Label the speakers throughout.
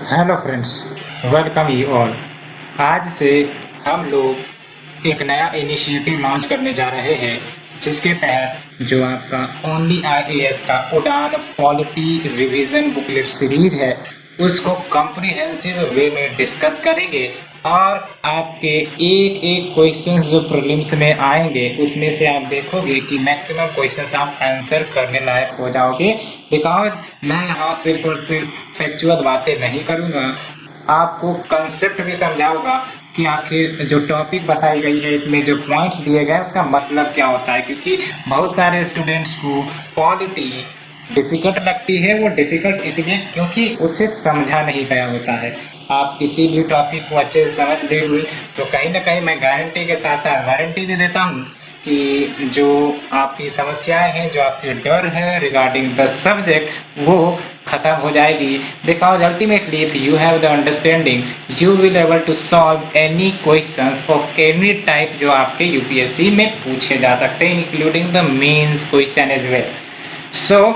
Speaker 1: Hello friends, welcome you all. आज से हम लोग एक नया इनिशिएटिव लॉन्च करने जा रहे हैं, जिसके तहत जो आपका ओनली आईएएस का उड़ान पॉलिटी रिवीजन बुकलेट सीरीज है, उसको कॉम्प्रिहेंसिव वे में डिस्कस करेंगे। और आपके एक एक क्वेश्चंस जो प्रीलिम्स में आएंगे, उसमें से आप देखोगे कि मैक्सिमम क्वेश्चंस आप आंसर करने लायक हो जाओगे। बिकॉज मैं यहाँ सिर्फ और सिर्फ फैक्चुअल बातें नहीं करूंगा, आपको कंसेप्ट भी समझाऊंगा कि आखिर जो टॉपिक बताई गई है, इसमें जो पॉइंट्स दिए गए उसका मतलब क्या होता है। क्योंकि बहुत सारे स्टूडेंट्स को पॉलिटी डिफिकल्ट लगती है। वो डिफिकल्ट इसलिए क्योंकि उसे समझा नहीं गया होता है। आप किसी भी टॉपिक को अच्छे से समझ ले हुए तो कहीं ना कहीं मैं गारंटी के साथ साथ वारंटी भी देता हूँ कि जो आपकी समस्याएं हैं, जो आपके डर है रिगार्डिंग द सब्जेक्ट, वो खत्म हो जाएगी। Because ultimately if you have the understanding, you will able to solve any questions of any type जो आपके यूपीएससी में पूछे जा सकते हैं, including the mains question as well. So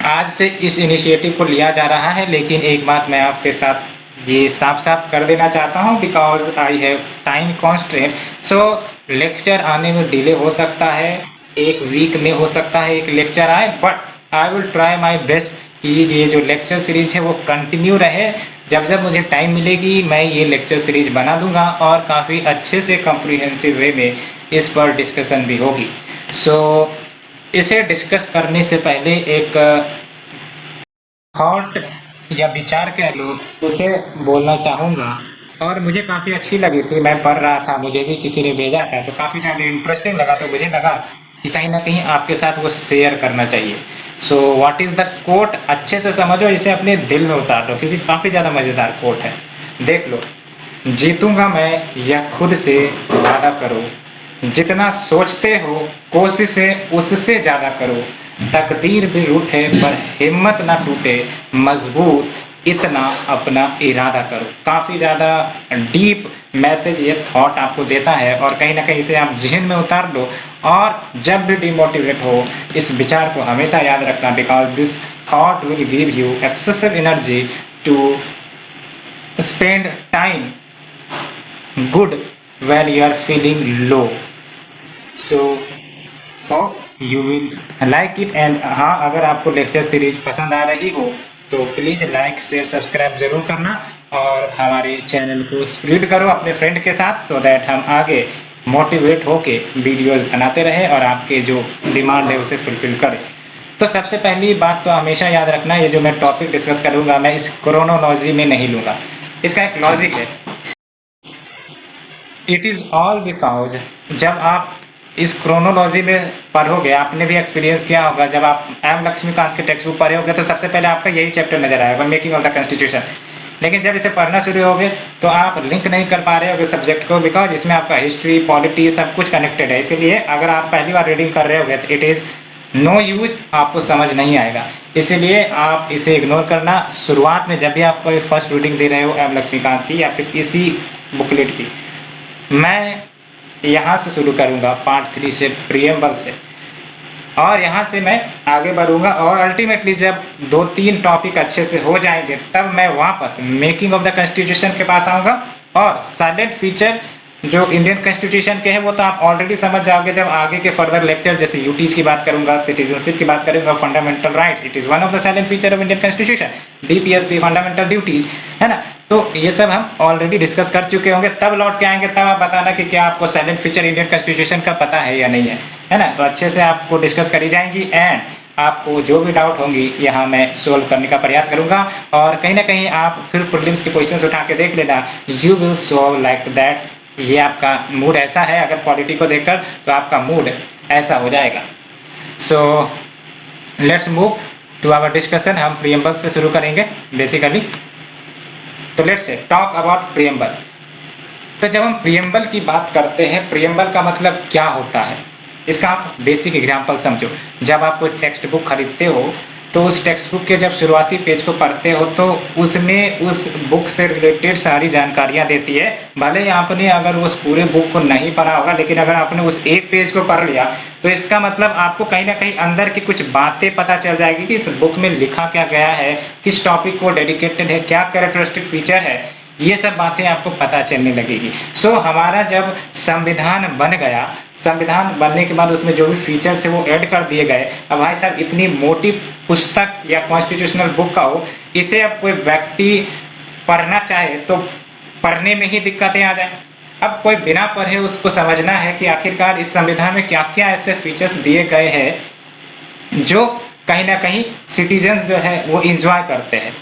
Speaker 1: आज से इस इनिशिएटिव को लिया जा रहा है, लेकिन एक बात मैं आपके साथ ये साफ साफ कर देना चाहता हूँ, because I have time constraint. So lecture आने में डिले हो सकता है, एक वीक में हो सकता है एक लेक्चर आए, but I will try my best कि ये जो लेक्चर सीरीज है वो कंटिन्यू रहे। जब जब मुझे टाइम मिलेगी मैं ये लेक्चर सीरीज बना दूंगा और काफ़ी अच्छे से कॉम्प्रिहेंसिव वे में इस पर डिस्कशन भी होगी। सो इसे डिस्कस करने से पहले एक थॉट या विचार कह लो, उसे बोलना चाहूँगा। और मुझे काफ़ी अच्छी लगी थी, मैं पढ़ रहा था, मुझे भी किसी ने भेजा था तो काफ़ी ज़्यादा इंटरेस्टिंग लगा, तो मुझे लगा कि कहीं ना कहीं आपके साथ वो शेयर करना चाहिए। So what is the quote, अच्छे से समझो, इसे अपने दिल में उतार लो, क्योंकि काफ़ी ज़्यादा मज़ेदार कोट है। देख लो। जीतूंगा मैं यह खुद से वादा करो, जितना सोचते हो कोशिशें उससे ज्यादा करो, तकदीर भी रूठे पर हिम्मत ना टूटे, मजबूत इतना अपना इरादा करो। काफी ज्यादा डीप मैसेज ये थॉट आपको देता है, और कहीं ना कहीं इसे आप जहन में उतार लो। और जब भी डिमोटिवेट हो, इस विचार को हमेशा याद रखना, because this thought will give you excessive energy to spend time good when you are feeling low. So hope you will like it, and हाँ, अगर आपको लेक्चर सीरीज पसंद आ रही हो तो प्लीज लाइक शेयर सब्सक्राइब जरूर करना, और हमारे चैनल को स्प्रेड करो अपने फ्रेंड के साथ, सो दैट हम आगे मोटिवेट होके वीडियोस बनाते रहे और आपके जो डिमांड है उसे फुलफिल करें। तो सबसे पहली बात तो हमेशा याद रखना, ये जो मैं टॉपिक डिस्कस करूंगा मैं इस क्रोनोलॉजी में नहीं लूंगा, इसका एक लॉजिक है। इट इज ऑल बिकॉज जब आप इस क्रोनोलॉजी में पढ़ोगे, आपने भी एक्सपीरियंस किया होगा, जब आप एम लक्ष्मीकांत के टेक्स्ट बुक पढ़े होगे तो सबसे पहले आपका यही चैप्टर नजर आएगा, मेकिंग ऑफ द कॉन्स्टिट्यूशन। लेकिन जब इसे पढ़ना शुरू होगे तो आप लिंक नहीं कर पा रहे होगे सब्जेक्ट को, बिकॉज इसमें आपका हिस्ट्री पॉलिटी सब कुछ कनेक्टेड है। इसीलिए अगर आप पहली बार रीडिंग कर रहे होगे तो इट इज नो यूज, आपको समझ नहीं आएगा। इसीलिए आप इसे इग्नोर करना। शुरुआत में जब भी आप कोई फर्स्ट रीडिंग दे रहे हो एम लक्ष्मीकांत की या फिर इसी बुकलेट की, मैं यहाँ से शुरू करूंगा पार्ट 3 से, प्रियम्बल से, और यहाँ से मैं आगे बढ़ूंगा। और अल्टीमेटली जब 2-3 टॉपिक अच्छे से हो जाएंगे तब मैं वापस मेकिंग ऑफ द कॉन्स्टिट्यूशन के पास आऊंगा। और साइलेंट फीचर जो इंडियन कॉन्स्टिट्यूशन के हैं वो तो आप ऑलरेडी समझ जाओगे जब आगे के फर्दर लेक्चर, जैसे यूटीज की बात करूंगा, सिटीजनशिप की बात करूंगा, fundamental rights, it is one of the silent feature of Indian constitution, DPSP fundamental duty, है ना। तो ये सब हम ऑलरेडी डिस्कस कर चुके होंगे, तब लौट के आएंगे तब आप बताना कि क्या आपको साइलेंट फीचर इंडियन कॉन्स्टिट्यूशन का पता है या नहीं है ना। तो अच्छे से आपको डिस्कस करी जाएंगी, एंड आपको जो भी डाउट होंगी यहाँ मैं सोल्व करने का प्रयास करूंगा। और कहीं ना कहीं आप फिर प्रीलिम्स के क्वेश्चंस उठा के देख लेना, you will solve like that. ये आपका मूड ऐसा है, अगर पॉलिटी को देखकर तो आपका मूड ऐसा हो जाएगा। So let's move to our discussion. हम प्रियम्बल से शुरू करेंगे बेसिकली। तो let's say talk about preamble. तो जब हम प्रियम्बल की बात करते हैं, प्रियम्बल का मतलब क्या होता है, इसका आप बेसिक एग्जांपल समझो। जब आप कोई टेक्स्ट बुक खरीदते हो तो उस टेक्स्ट बुक के जब शुरुआती पेज को पढ़ते हो तो उसमें उस बुक से रिलेटेड सारी जानकारियां देती है। भले ही आपने अगर उस पूरे बुक को नहीं पढ़ा होगा, लेकिन अगर आपने उस एक पेज को पढ़ लिया तो इसका मतलब आपको कहीं ना कहीं अंदर की कुछ बातें पता चल जाएगी कि इस बुक में लिखा क्या गया है, किस टॉपिक को डेडिकेटेड है, क्या कैरेक्टरिस्टिक फीचर है, ये सब बातें आपको पता चलने लगेगी। सो हमारा जब संविधान बन गया, संविधान बनने के बाद उसमें जो भी फीचर्स है वो ऐड कर दिए गए। अब भाई साहब इतनी मोटी पुस्तक या कॉन्स्टिट्यूशनल बुक का हो, इसे अब कोई व्यक्ति पढ़ना चाहे तो पढ़ने में ही दिक्कतें आ जाए। अब कोई बिना पढ़े उसको समझना है कि आखिरकार इस संविधान में क्या क्या ऐसे फीचर्स दिए गए हैं जो कहीं ना कहीं सिटीजन्स जो है वो इंजॉय करते हैं।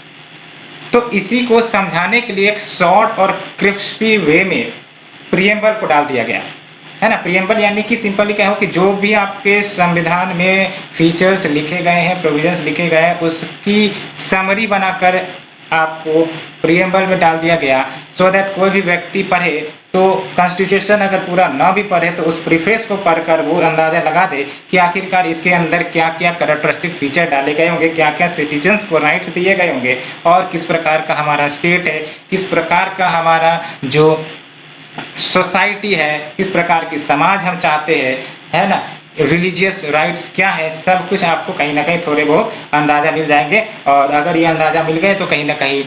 Speaker 1: तो इसी को समझाने के लिए एक शॉर्ट और क्रिस्पी वे में प्रियम्बल को डाल दिया गया है ना। प्रियम्बल यानी कि सिंपली कहो कि जो भी आपके संविधान में फीचर्स लिखे गए हैं, प्रोविजंस लिखे गए हैं, उसकी समरी बनाकर आपको प्रियम्बल में डाल दिया गया, सो दैट कोई भी व्यक्ति पढ़े तो कॉन्स्टिट्यूशन अगर पूरा ना भी पढ़े तो उस प्रीफेस को पढ़कर वो अंदाजा लगा दे कि आखिरकार इसके अंदर क्या क्या कैरेक्टरिस्टिक फीचर डाले गए होंगे, क्या क्या सिटीजन्स को राइट्स दिए गए होंगे, और किस प्रकार का हमारा स्टेट है, किस प्रकार का हमारा जो सोसाइटी है, किस प्रकार की समाज हम चाहते हैं, है ना, रिलीजियस राइट्स क्या है, सब कुछ आपको कहीं ना कहीं थोड़े बहुत अंदाजा मिल जाएंगे। और अगर ये अंदाजा मिल गए तो कहीं ना कहीं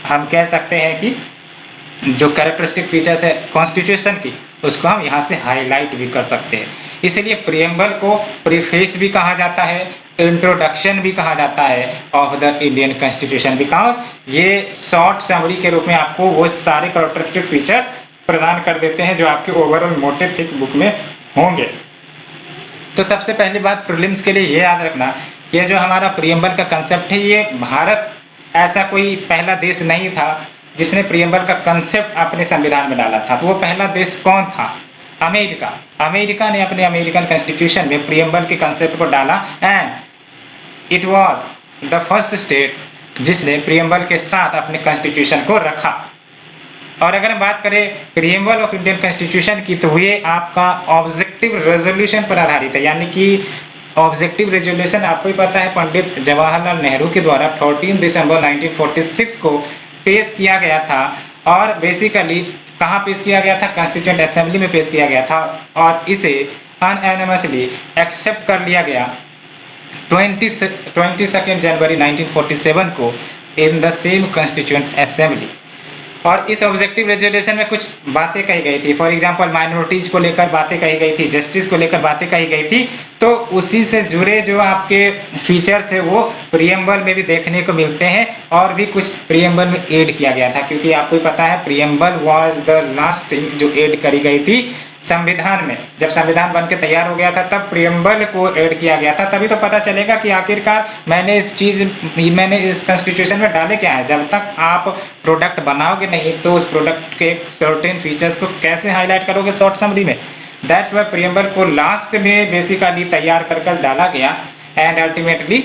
Speaker 1: हम कह सकते हैं कि जो कैरेक्टरिस्टिक फीचर्स है कॉन्स्टिट्यूशन की, उसको हम यहाँ से हाईलाइट भी कर सकते हैं। इसलिए प्रियम्बल को प्रीफेस भी कहा जाता है, इंट्रोडक्शन भी कहा जाता है of the Indian constitution, because ये शॉर्ट समरी के रूप में आपको वो सारे कैरेक्टरिस्टिक फीचर्स प्रदान कर देते हैं जो आपके ओवरऑल मोटे थिक बुक में होंगे। तो सबसे पहली बात प्रीलिम्स के लिए ये याद रखना कि ये जो हमारा प्रियम्बल का कंसेप्ट है, ये भारत ऐसा कोई पहला देश नहीं था जिसने प्रियम्बल का कंसेप्ट अपने संविधान में डाला था। तो वो पहला देश कौन था? अमेरिका। अमेरिका ने अपने अमेरिकन कॉन्स्टिट्यूशन में प्रियम्बल के कंसेप्ट को डाला and it was the first state जिसने प्रियम्बल के साथ अपने कॉन्स्टिट्यूशन को रखा। और अगर हम बात करें प्रियम्बल ऑफ इंडियन कॉन्स्टिट्यूशन की, तो ये आपका ऑब्जेक्टिव रेजोल्यूशन पर आधारित है। यानी कि ऑब्जेक्टिव रेजोल्यूशन आपको ही पता है पंडित जवाहरलाल नेहरू के द्वारा 14 दिसंबर 1946 को पेश किया गया था। और बेसिकली कहाँ पेश किया गया था? कॉन्स्टिट्यूएंट असेंबली में पेश किया गया था और इसे अनएनिमसली एक्सेप्ट कर लिया गया 22 जनवरी 1947 को in the same constituent assembly. और इस ऑब्जेक्टिव रेजोल्यूशन में कुछ बातें कही गई थी। फॉर एग्जांपल माइनॉरिटीज को लेकर बातें कही गई थी, जस्टिस को लेकर बातें कही गई थी। तो उसी से जुड़े जो आपके फीचर्स है वो प्रियम्बल में भी देखने को मिलते हैं और भी कुछ प्रियम्बल में ऐड किया गया था, क्योंकि आपको पता है preamble was the last thing जो ऐड करी गई थी संविधान में। जब संविधान बन के तैयार हो गया था तब प्रियम्बल को ऐड किया गया था, तभी तो पता चलेगा कि आखिरकार मैंने इस कॉन्स्टिट्यूशन में डाले क्या है। जब तक आप प्रोडक्ट बनाओगे नहीं तो उस प्रोडक्ट के सर्टेन फीचर्स को कैसे हाईलाइट करोगे शॉर्ट समरी में। दैट्स व्हाई प्रियम्बल को लास्ट में बेसिकली तैयार कर डाला गया एंड अल्टीमेटली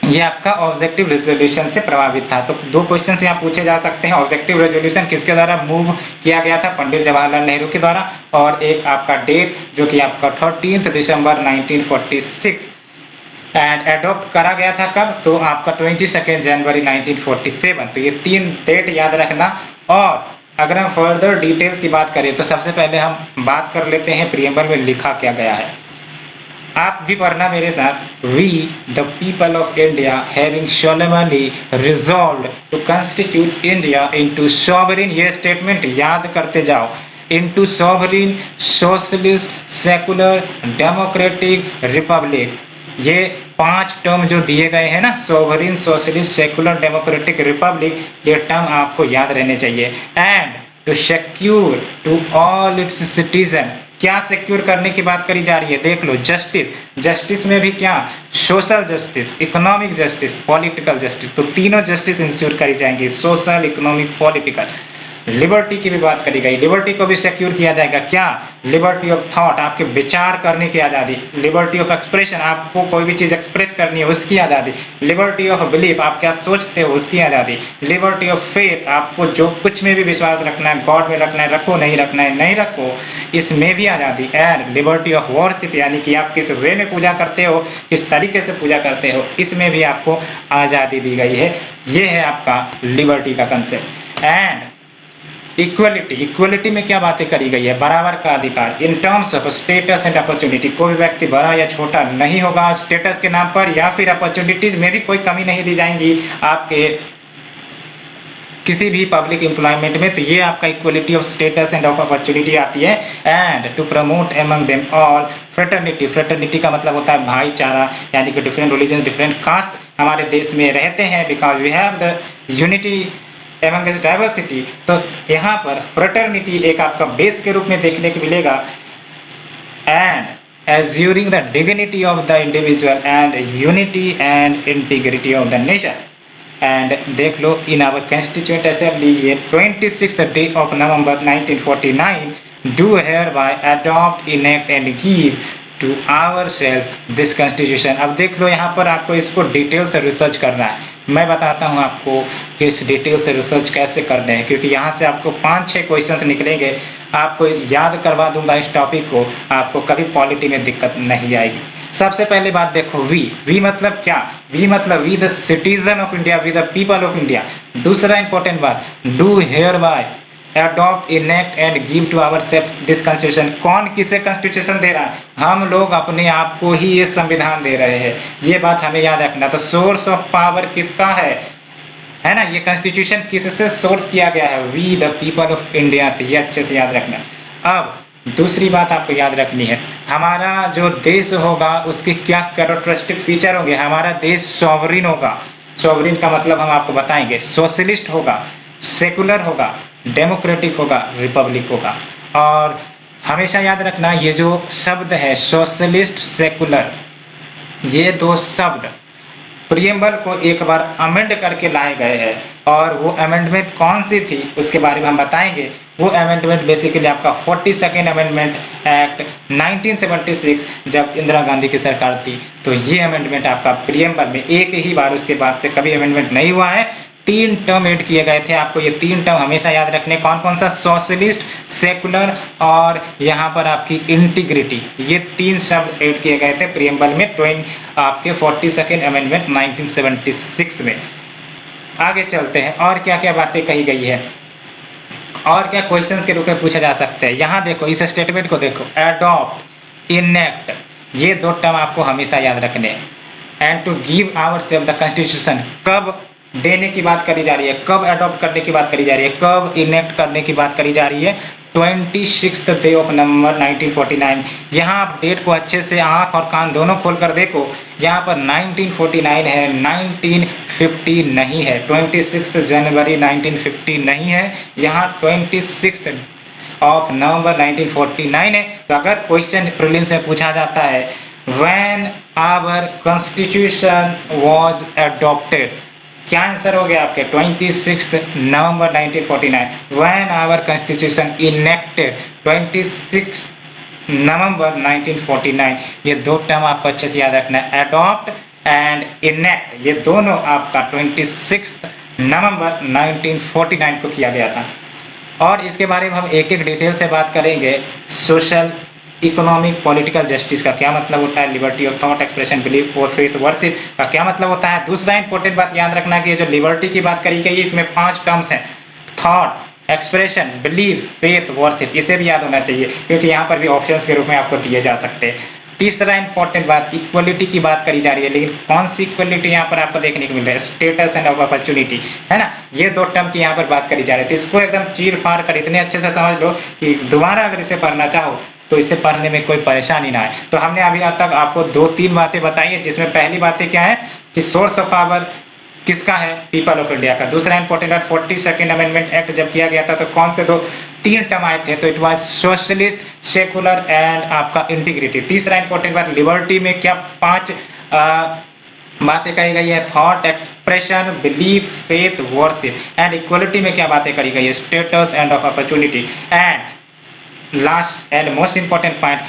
Speaker 1: ये आपका ऑब्जेक्टिव रेजोल्यूशन से प्रभावित था। तो दो क्वेश्चन यहाँ पूछे जा सकते हैं। ऑब्जेक्टिव रेजोल्यूशन किसके द्वारा मूव किया गया था? पंडित जवाहरलाल नेहरू के द्वारा। और एक आपका डेट जो कि आपका 13 दिसंबर 1946 एंड एडॉप्ट करा गया था कब? तो आपका 22 जनवरी 1947। तो ये 3 डेट याद रखना। और अगर हम फर्दर डिटेल्स की बात करें तो सबसे पहले हम बात कर लेते हैं प्रियम्बल में लिखा क्या गया है। आप भी पढ़ना मेरे साथ। We the people of India having solemnly resolved to constitute India into sovereign, ये स्टेटमेंट याद करते जाओ, into sovereign socialist secular democratic republic। ये 5 टर्म जो दिए गए हैं ना, sovereign socialist secular democratic republic, ये टर्म आपको याद रहने चाहिए। And to secure to all its citizen, क्या सिक्योर करने की बात करी जा रही है? देख लो, जस्टिस। जस्टिस में भी क्या? Social justice, economic justice, political justice. तो तीनों जस्टिस इंश्योर करी जाएंगी, सोशल, इकोनॉमिक, पॉलिटिकल। लिबर्टी की भी बात करी गई, लिबर्टी को भी सिक्योर किया जाएगा। क्या? लिबर्टी ऑफ थॉट, आपके विचार करने की आज़ादी, लिबर्टी ऑफ एक्सप्रेशन, आपको कोई भी चीज़ एक्सप्रेस करनी है उसकी आज़ादी, लिबर्टी ऑफ बिलीफ, आप क्या सोचते हो उसकी आज़ादी, लिबर्टी ऑफ फेथ, आपको जो कुछ में भी विश्वास रखना है, गॉड में रखना है रखो, नहीं रखना है नहीं रखो, इसमें भी आज़ादी। एंड लिबर्टी ऑफ वर्शिप, यानी कि आप किस वे में पूजा करते हो, किस तरीके से पूजा करते हो, इसमें भी आपको आज़ादी दी गई है। ये है आपका लिबर्टी का कंसेप्ट। एंड इक्वलिटी, इक्वलिटी में क्या बातें करी गई है, बराबर का अधिकार in terms of status and opportunity, कोई व्यक्ति बड़ा या छोटा नहीं होगा स्टेटस के नाम पर, या फिर अपॉर्चुनिटीज में भी कोई कमी नहीं दी जाएंगी आपके किसी भी पब्लिक एम्प्लॉयमेंट में। तो ये आपका equality of status and of opportunity आती है। And to promote among them all fraternity, fraternity का मतलब होता है भाईचारा, यानी कि डिफरेंट रिलीजन डिफरेंट कास्ट हमारे देश में रहते हैं, because we have the unity among diversity. तो यहाँ पर फ्रेटर्निटी एक आपका बेस के रूप में देखने को मिलेगा। And assuring the dignity of the individual and unity and integrity of the nation। And देख लो इन आवर कंस्टिट्यूएंट असेंबली ये 26th day of November 1949 do hereby adopt, enact and give to ourselves this constitution। अब देख लो यहाँ पर आपको इसको detail से research करना है, मैं बताता हूँ आपको कि इस डिटेल से रिसर्च कैसे करने हैं, क्योंकि यहाँ से आपको 5-6 क्वेश्चंस निकलेंगे, आपको याद करवा दूंगा इस टॉपिक को, आपको कभी पॉलिटी में दिक्कत नहीं आएगी। सबसे पहले बात देखो वी मतलब क्या, वी मतलब we the citizen of India, we the people of India. दूसरा इंपॉर्टेंट बात, do hereby adopt, enact and give to ourselves this constitution. कौन किसे कॉन्स्टिट्यूशन दे रहा है, हम लोग अपने आप को ही ये संविधान दे रहे हैं, ये बात हमें याद रखना। तो सोर्स ऑफ पावर किसका है ना, ये कॉन्स्टिट्यूशन किससे सोर्स किया गया है, we the people of India से, ये अच्छे से याद रखना। अब दूसरी बात आपको याद रखनी है, हमारा जो देश होगा उसके क्या कैरेक्टरिस्टिक फीचर होंगे। हमारा देश सॉवरिन होगा, सॉवरिन का मतलब हम आपको बताएंगे, सोशलिस्ट होगा, सेकुलर होगा, डेमोक्रेटिक होगा, रिपब्लिक होगा। और हमेशा याद रखना ये जो शब्द है सोशलिस्ट सेकुलर, ये दो शब्द प्रियम्बल को एक बार अमेंड करके लाए गए हैं, और वो अमेंडमेंट कौन सी थी उसके बारे में हम बताएंगे। वो अमेंडमेंट बेसिकली आपका 42nd अमेंडमेंट एक्ट 1976, जब इंदिरा गांधी की सरकार थी, तो ये अमेंडमेंट आपका प्रियम्बल में एक ही बार, उसके बाद से कभी अमेंडमेंट नहीं हुआ है, 3 टर्म ऐड किए गए थे। आपको ये 3 टर्म हमेशा याद रखने, कौन कौन सा, सोशलिस्ट, सेकुलर और यहाँ पर आपकी इंटीग्रिटी, ये 3 शब्द ऐड किए गए थे प्रियम्बल में आपके 42nd अमेंडमेंट 1976 में। आगे चलते हैं, और क्या क्या बातें कही गई है, और क्या क्वेश्चंस के रूप में पूछे जा सकते हैं। यहाँ देखो इस स्टेटमेंट को देखो, अडॉप्ट, इनेक्ट, ये 2 टर्म आपको हमेशा याद रखने। And to give ourselves the constitution, कब देने की बात करी जा रही है, कब अडॉप्ट करने की बात करी जा रही है, कब इनेक्ट करने की बात करी जा रही है, 26th day of November 1949। यहाँ आप डेट को अच्छे से आंख और कान दोनों खोल कर देखो, यहाँ पर 1949 है, 1950 नहीं है, 26 जनवरी 1950 नहीं है, यहाँ 26 of November 1949 है। तो अगर क्वेश्चन प्रीलिम्स में पूछा जाता है when our constitution was adopted, क्या आंसर हो गया आपके, 26 नवंबर 1949। व्हेन आवर कॉन्स्टिट्यूशन इनेक्टेड, 26 नवंबर 1949। ये 2 टर्म आपको अच्छे से याद रखना है, अडॉप्ट एंड इनेक्ट, ये दोनों आपका 26 नवंबर 1949 को किया गया था। और इसके बारे में हम एक एक डिटेल से बात करेंगे। सोशल, इकोनॉमिक, पॉलिटिकल जस्टिस का क्या मतलब होता है, liberty of thought, expression, belief और फेथ, वर्शिप का क्या मतलब होता है। दूसरा इंपॉर्टेंट बात याद रखना कि जो लिबर्टी की बात करी गई है इसमें 5 टर्म्स हैं, thought, expression, belief, faith, worship, इसे भी याद होना चाहिए क्योंकि यहाँ पर भी ऑप्शंस के रूप में आपको दिए जा सकते हैं। तीसरा इंपॉर्टेंट बात, इक्वलिटी की बात करी जा रही है, लेकिन कौन सी इक्वलिटी यहाँ पर आपको देखने को मिल रहा है, स्टेटस एंड ऑफ अपॉर्चुनिटी, है ना, ये 2 टर्म की यहाँ पर बात करी जा रही है। तो इसको एकदम चीर फाड़ कर इतने अच्छे से समझ लो कि दोबारा अगर इसे पढ़ना चाहो तो इसे पढ़ने में कोई परेशानी ना आए। तो हमने अभी तक आपको 2-3 बातें बताई है, जिसमें पहली बातें क्या है कि सोर्स ऑफ पावर किसका है, पीपल ऑफ इंडिया का। दूसरा इंपॉर्टेंट है 42nd अमेंडमेंट एक्ट जब किया गया था तो कौन से 3 टर्म आए थे, तो it was socialist, secular and आपका इंटीग्रिटी। तीसरा इंपॉर्टेंट बात, लिबर्टी में क्या 5 बातें कही गई है, thought, expression, belief, faith, worship. And equality में क्या बातें करी गई है, status and of opportunity. And last and most important point,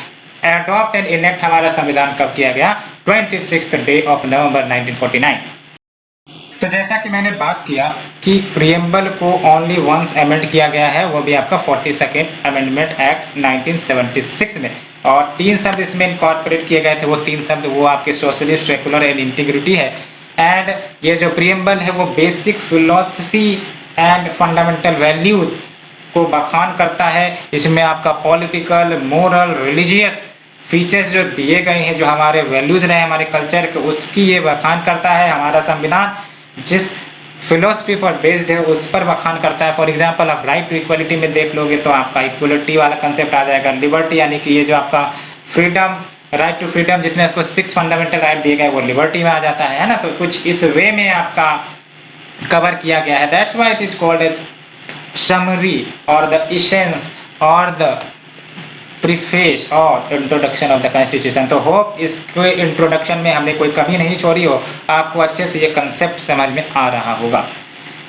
Speaker 1: adopt and enact हमारा संविधान कब किया गया? 26th day of November 1949। तो जैसा कि मैंने बात किया कि प्रियम्बल को ओनली वंस अमेंड किया गया है, वो भी आपका 42nd अमेंडमेंट एक्ट 1976 में, और 3 शब्द इसमें इनकॉर्पोरेट किए गए थे। वो 3 शब्द वो आपके सोशलिस्ट, सेकुलर एंड इंटीग्रिटी है। एंड ये जो प्रियम्बल है वो basic philosophy and fundamental values को बखान करता है। इसमें आपका पॉलिटिकल, मोरल, रिलीजियस फीचर्स जो दिए गए हैं, जो हमारे वैल्यूज रहे हमारे कल्चर के, उसकी ये बखान करता है। हमारा संविधान जिस फिलोसफी पर बेस्ड है उस पर बखान करता है। फॉर एग्जांपल आप राइट टू इक्वलिटी में देख लोगे तो आपका इक्वलिटी वाला कंसेप्ट आ जाएगा। लिबर्टी यानी कि ये जो आपका फ्रीडम, राइट टू फ्रीडम, जिसमें आपको 6 फंडामेंटल राइट दिए गए, वो लिबर्टी में आ जाता है ना। तो कुछ इस वे में आपका कवर किया गया है। That's why it is called as summary और द एसेंस और द प्रीफेस और इंट्रोडक्शन ऑफ द कॉन्स्टिट्यूशन। तो होप इसके इंट्रोडक्शन में हमने कोई कमी नहीं छोड़ी हो, आपको अच्छे से ये कंसेप्ट समझ में आ रहा होगा।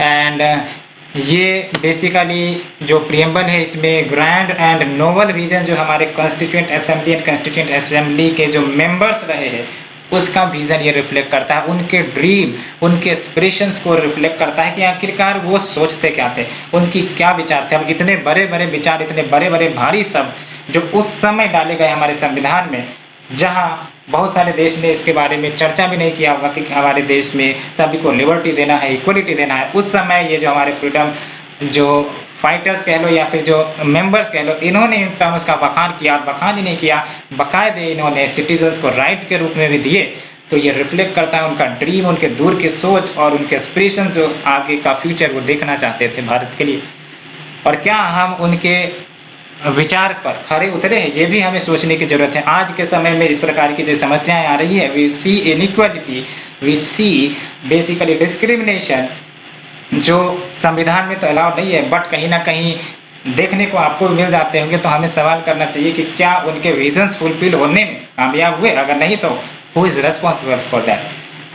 Speaker 1: एंड ये बेसिकली जो प्रियम्बल है, इसमें ग्रैंड एंड नोबल विजन जो हमारे constituent assembly and constituent assembly के जो मेंबर्स रहे हैं उसका विजन ये रिफ्लेक्ट करता है। उनके ड्रीम, उनके एस्पिरेशंस को रिफ्लेक्ट करता है कि आखिरकार वो सोचते क्या थे, उनकी क्या विचार थे। अब इतने बड़े बड़े विचार, इतने बड़े बड़े भारी शब्द जो उस समय डाले गए हमारे संविधान में, जहां बहुत सारे देश ने इसके बारे में चर्चा भी नहीं किया होगा कि हमारे देश में सभी को लिबर्टी देना है, इक्वलिटी देना है। उस समय ये जो हमारे फ्रीडम जो फाइटर्स कह लो या फिर जो मेंबर्स कह लो, इन्होंने इन टर्म्स का बखान किया। और बखान ही नहीं किया, बाकायदे इन्होंने सिटीजन्स को राइट के रूप में भी दिए। तो ये रिफ्लेक्ट करता है उनका ड्रीम, उनके दूर की सोच और उनके एस्पिरेशन, जो आगे का फ्यूचर वो देखना चाहते थे भारत के लिए। और क्या हम उनके विचार पर खरे उतरे हैं, ये भी हमें सोचने की जरूरत है। आज के समय में इस प्रकार की जो समस्याएं आ रही है, we see inequality, we see basically discrimination, जो संविधान में तो अलाउड नहीं है बट कहीं ना कहीं देखने को आपको मिल जाते होंगे। तो हमें सवाल करना चाहिए कि क्या उनके विजन्स फुलफिल होने में कामयाब हुए? अगर नहीं तो who is responsible for that?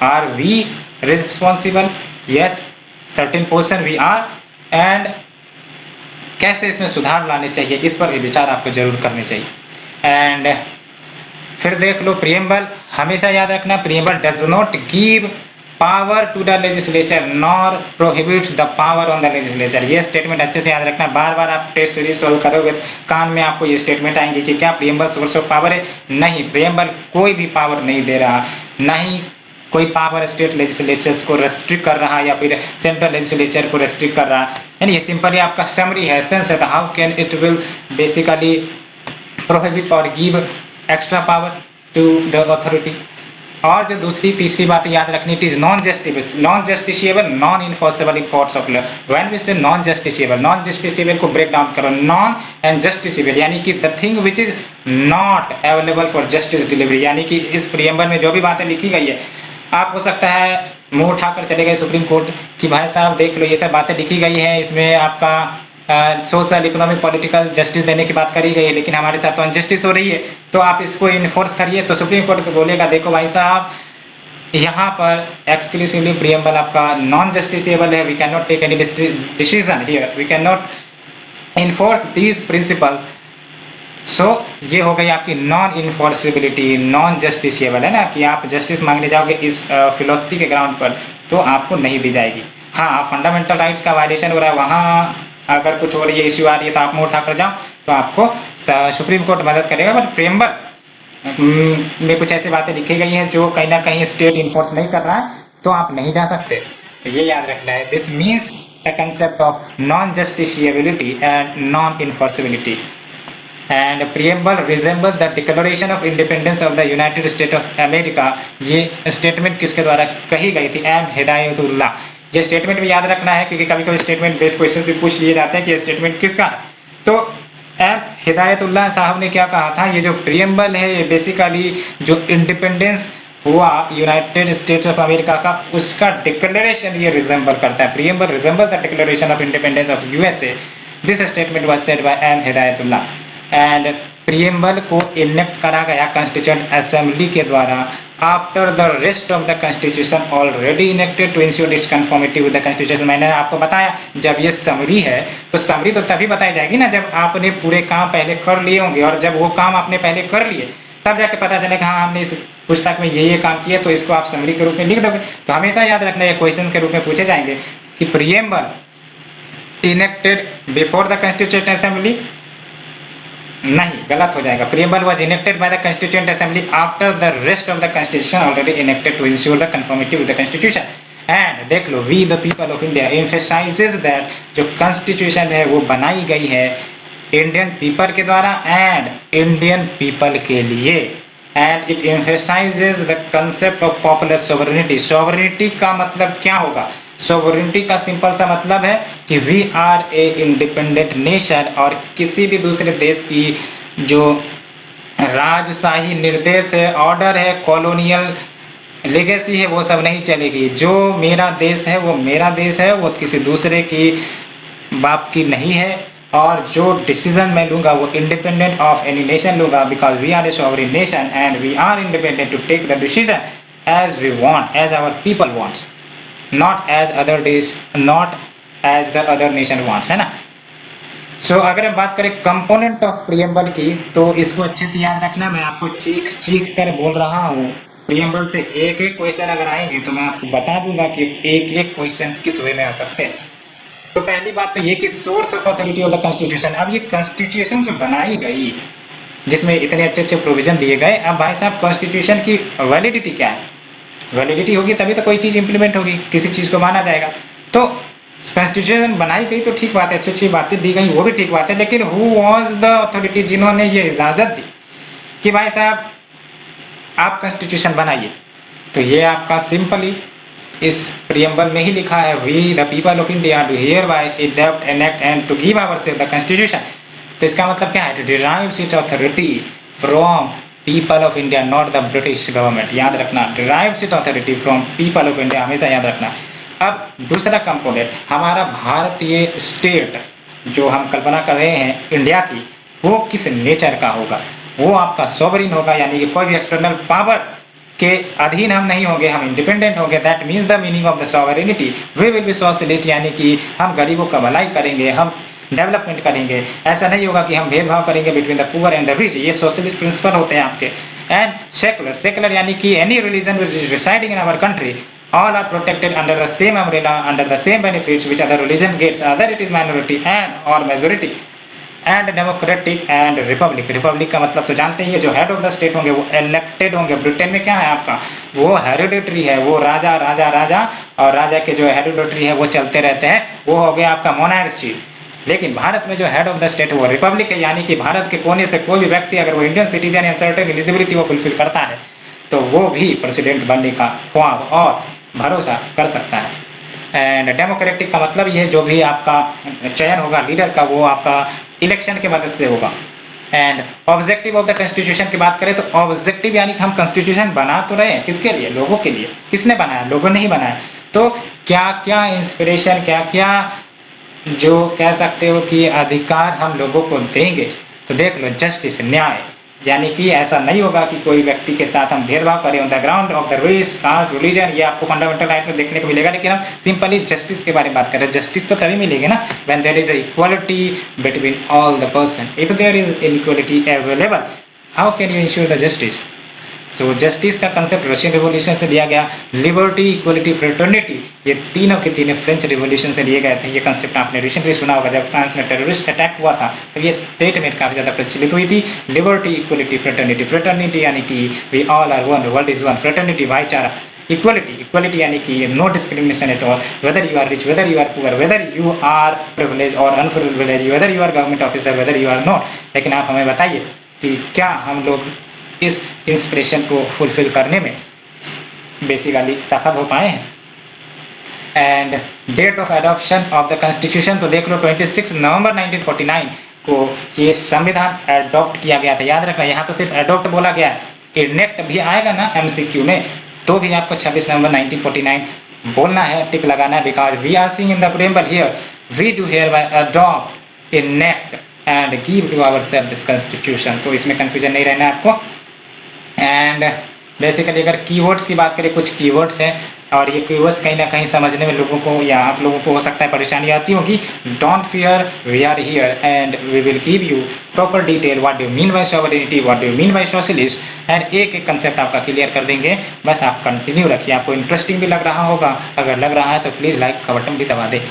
Speaker 1: Are we responsible? Yes, certain portion we are. And कैसे इसमें सुधार लाने चाहिए, इस पर भी विचार आपको जरूर करने चाहिए। एंड फिर देख लो प्रियम्बल, हमेशा याद रखना, preamble does not give power to the legislature nor prohibits the power on the legislature. ये स्टेटमेंट अच्छे से याद रखना। बार बार आप टेस्ट सीरीज सोल्व करोगे कान में आपको ये स्टेटमेंट आएंगे कि क्या प्रियम्बल सोर्स ऑफ पावर है? नहीं, प्रियम्बल कोई भी पावर नहीं दे रहा, ना ही कोई पावर स्टेट लेजिस्लेचर्स को रेस्ट्रिक्ट कर रहा या फिर सेंट्रल लेजिस्लेचर को रेस्ट्रिक्ट कर रहा। यानी ये सिंपली आपका समरी है, सेंस है। How can it will basically prohibit और give extra power to the authority. और जो दूसरी तीसरी बात याद रखनी, it is non justiciable, non enforceable in courts of law. When we say non justiciable को ब्रेक डाउन करो, नॉन एंड जस्टिसिएबल यानी कि the thing which is not available for justice delivery. यानी कि इस प्रियम्बल में जो भी बातें लिखी गई है, आप हो सकता है मुंह उठाकर चले गए सुप्रीम कोर्ट कि भाई साहब देख लो ये सब बातें लिखी गई है, इसमें आपका सोशल, इकोनॉमिक, पॉलिटिकल जस्टिस देने की बात करी गई है, लेकिन हमारे साथ तो अनजस्टिस हो रही है, तो आप इसको इन्फोर्स करिए। तो सुप्रीम कोर्ट को बोलेगा देखो भाई साहब, यहाँ पर एक्सक्लूसिवली प्रियम्बल आपका नॉन जस्टिसेबल है, we can not take any decision here, we can not enforce these principles. So ये हो गई आपकी नॉन इन्फोर्सिबिलिटी, नॉन जस्टिसेबल, है ना, कि आप जस्टिस मांगने जाओगे इस फिलोसफी के ग्राउंड पर तो आपको नहीं दी जाएगी। हाँ, फंडामेंटल राइट्स का वायलेशन हो रहा है, वहाँ अगर कुछ हो रही है, इश्यू आ रही है, तो आप मुंह उठाकर जाओ तो आपको सुप्रीम कोर्ट मदद करेगा। बट प्रियम्बल में कुछ ऐसी बातें लिखी गई हैं जो कहीं ना कहीं स्टेट इन्फोर्स नहीं कर रहा है, तो आप नहीं जा सकते। तो ये याद रखना है, this means the concept of non justiciability and non enforceability. And preamble resembles the declaration of independence of the United State of America. ये स्टेटमेंट किसके द्वारा कही गई थी? एम हिदायतुल्लाह। ये स्टेटमेंट भी याद रखना है क्योंकि कभी कभी स्टेटमेंट बेस्ड क्वेश्चंस भी पूछ लिए जाते हैं कि ये स्टेटमेंट किसका है। तो एम हिदायतुल्लाह साहब ने क्या कहा था? ये जो प्रियम्बल है, ये बेसिकली जो इंडिपेंडेंस हुआ यूनाइटेड स्टेट्स ऑफ अमेरिका का, उसका डिक्लेरेशन ये रिजेंबल करता है। Preamble resemble the declaration of independence of USA. This statement was said by M Hidayatullah. And preamble को इलेक्ट करा गया कॉन्स्टिट्यूएंट असेंबली के द्वारा after the rest of the constitution already enacted to ensure its conformity with the constitution. मैंने आपको बताया जब ये समरी है तो समरी तो तभी बताई जाएगी ना जब आपने पूरे काम पहले कर लिए होंगे, और जब वो काम आपने पहले कर लिए तब जाके पता चलेगा हाँ हमने इस पुस्तक में ये काम किया, तो इसको आप समरी के रूप में लिख दोगे। तो हमेशा याद रखना ये क्वेश्चन के रूप में पूछे जाएंगे कि preamble enacted before the constituent assembly, नहीं, गलत हो जाएगा। Preamble was enacted by the constituent assembly after the rest of the constitution already enacted to ensure the conformity with the constitution. And देख लो, we the people of India emphasises that जो constitution है वो बनाई गई है Indian people के द्वारा एंड इंडियन पीपल के लिए, and it emphasises the concept of popular sovereignty. Sovereignty का मतलब क्या होगा? सोवरेनिटी का सिंपल सा मतलब है कि we are a independent nation, और किसी भी दूसरे देश की जो राजशाही निर्देश है, ऑर्डर है, कॉलोनियल लेगेसी है, वो सब नहीं चलेगी। जो मेरा देश है वो मेरा देश है, वो किसी दूसरे की बाप की नहीं है, और जो डिसीजन मैं लूंगा वो इंडिपेंडेंट ऑफ एनी नेशन लूंगा, because we are a sovereign nation and we are independent to take the decision as we want, as our people wants, not as other देश, not as the other nation wants, है ना। सो अगर हम बात करें component of preamble की, तो इसको अच्छे से याद रखना। मैं आपको चीख चीख कर बोल रहा हूँ, प्रियम्बल से एक एक क्वेश्चन अगर आएंगे तो मैं आपको बता दूंगा कि एक एक क्वेश्चन किस वे में आ सकते हैं। तो पहली बात तो ये कि source of authority of the constitution. अब ये कॉन्स्टिट्यूशन जो बनाई गई जिसमें इतने अच्छे अच्छे प्रोविजन दिए गए, अब भाई साहब कॉन्स्टिट्यूशन की वैलिडिटी क्या है? वैलिडिटी होगी तभी तो कोई चीज इंप्लीमेंट होगी, किसी चीज को माना जाएगा। तो कॉन्स्टिट्यूशन बनाई गई तो ठीक बात है, अच्छी अच्छी बातें दी गई वो भी ठीक बात है, लेकिन हु वाज द अथॉरिटी जिन्होंने ये इजाजत दी कि भाई साहब आप कॉन्स्टिट्यूशन बनाइए? तो ये आपका सिंपली इस प्रियम्बल में ही लिखा है, we the people of India do hereby adopt enact and to give ourselves the constitution. तो इसका मतलब क्या है? To derive its authority from people of India, not the British government. याद रखना, derives it authority from people of India, हमेशा याद रखना। अब दूसरा कंपोनेंट, हमारा भारतीय स्टेट जो हम कल्पना कर रहे हैं इंडिया की, वो किस नेचर का होगा? वो आपका सॉवरेन होगा, यानी कि कोई भी एक्सटर्नल पावर के अधीन हम नहीं होंगे, हम इंडिपेंडेंट होंगे। That means the meaning of the sovereignty, we will be socialist, यानी कि हम गरीबों का भलाई करेंगे, हम डेवलपमेंट करेंगे। ऐसा नहीं होगा कि हम भेदभाव करेंगे between the poor and the rich, ये सोशलिस्ट प्रिंसिपल होते हैं आपके। एंड सेकुलर, सेकुलर यानी कि any religion which is residing in our country, all are protected under the same umbrella, under the same benefits which other religion gets, either it is minority and or majority। And democratic and Republic, Republic का मतलब तो जानते ही है, जो head of the state होंगे वो elected होंगे। Britain में क्या है आपका, वो हेरिडेटरी है, वो राजा राजा राजा, और राजा के जो हेरिडेटरी है वो चलते रहते हैं, वो हो गया आपका मोनार्ची। लेकिन भारत में जो हेड ऑफ द स्टेट वो रिपब्लिक है, यानी कि भारत के कोने से कोई भी व्यक्ति अगर वो इंडियन सिटीजन या सर्टेन एलिजिबिलिटी वो फुलफिल करता है तो वो भी प्रेसिडेंट बनने का ख्वाब और भरोसा कर सकता है। एंड डेमोक्रेटिक का मतलब ये है जो भी आपका चयन होगा लीडर का वो आपका इलेक्शन के मदद से होगा। And objective of the constitution की बात करें तो ऑब्जेक्टिव यानी कि हम कॉन्स्टिट्यूशन बना तो रहे हैं, किसके लिए? लोगों के लिए। किसने बनाया? लोगों ने ही बनाया। तो क्या क्या इंस्पिरेशन, क्या क्या जो कह सकते हो कि अधिकार हम लोगों को देंगे? तो देख लो, जस्टिस, न्याय, यानी कि ऐसा नहीं होगा कि कोई व्यक्ति के साथ हम भेदभाव करें on the ground of the race, caste, religion. ये आपको फंडामेंटल राइट में देखने को मिलेगा, लेकिन हम सिंपली जस्टिस के बारे में बात करें। जस्टिस तो तभी मिलेगी ना when there is equality between all the person. If there is inequality available, how can you ensure the justice? So justice का कंसेप्ट रशियन रिवॉल्यूशन से लिया गया। लिबर्टी, इक्वलिटी, फ्रेटर्निटी, ये तीनों के तीनों फ्रेंच रिवॉल्यूशन से लिए गए थे। ये कंसेप्ट आपने रिसेंटली सुना होगा, जब फ्रांस में टेररिस्ट अटैक हुआ था तो ये स्टेटमेंट काफी ज्यादा प्रचलित हुई थी। Liberty, equality, fraternity. फ्रेटर्निटी यानी कि we all are one, world is one. Fraternity भाईचारा। इक्वलिटी, इक्वलिटी यानी कि no discrimination at all, whether you are rich, whether you are poor, whether you are privilege और unprivilege, whether you are government officer, whether you are not. लेकिन आप हमें बताइए कि क्या हम लोग इस इंस्पिरेशन को फुलफिल करने में बेसिकली सफल हो पाए हैं? And date of adoption of the constitution तो देख लो, 26 नवंबर 1949 को ये संविधान एडॉप्ट किया गया था। याद रखना, यहाँ तो सिर्फ एडॉप्ट बोला गया है, इनेक्ट भी आएगा ना एमसीक्यू में तो भी आपको 26 नवंबर 1949 बोलना है, टिक लगाना है, because we are seeing in the preamble here we do hereby adopt, enact and give to our self this constitution. तो इसमें कंफ्यूजन नहीं रहना है आपको। एंड बेसिकली अगर कीवर्ड्स की बात करें, कुछ कीवर्ड्स हैं और ये कीवर्ड्स कहीं ना कहीं समझने में लोगों को या आप लोगों को हो सकता है परेशानी आती होगी। Don't fear, we are here and we will give you proper detail what do mean by sovereignty, what do mean by socialist, and एक एक कंसेप्ट आपका क्लियर कर देंगे। बस आप कंटिन्यू रखिए, आपको इंटरेस्टिंग भी लग रहा होगा। अगर लग रहा है तो प्लीज़ लाइक का बटन भी दबा दें।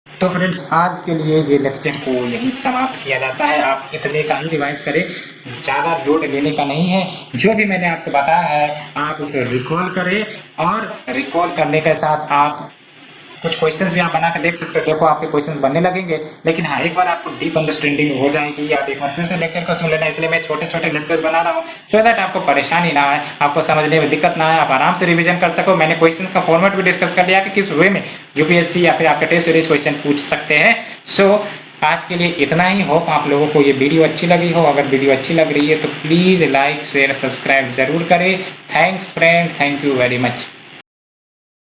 Speaker 1: तो फ्रेंड्स आज के लिए ये लेक्चर को यहीं समाप्त किया जाता है। आप इतने का ही रिवाइज करें, ज़्यादा लोड लेने का नहीं है। जो भी मैंने आपको बताया है आप उसे रिकॉल करें, और रिकॉल करने के साथ आप कुछ क्वेश्चंस भी आप बना के देख सकते हो। देखो आपके क्वेश्चंस बनने लगेंगे, लेकिन हाँ एक बार आपको डीप अंडरस्टैंडिंग हो जाएगी। आप एक बार फिर से लेक्चर को सुन लेना, इसलिए मैं छोटे छोटे लेक्चर्स बना रहा हूँ सो दैट आपको परेशानी ना आए, आपको समझने में दिक्कत ना आए, आप आराम से रिवीजन कर सको। मैंने क्वेश्चन का फॉर्मेट भी डिस्कस कर लिया कि किस वे में यूपीएससी या फिर आपके टेस्ट सीरीज क्वेश्चन पूछ सकते हैं। सो आज के लिए इतना ही। होप आप लोगों को ये वीडियो अच्छी लगी हो। अगर वीडियो अच्छी लग रही है तो प्लीज लाइक शेयर सब्सक्राइब जरूर करें। Thanks friend, thank you very much.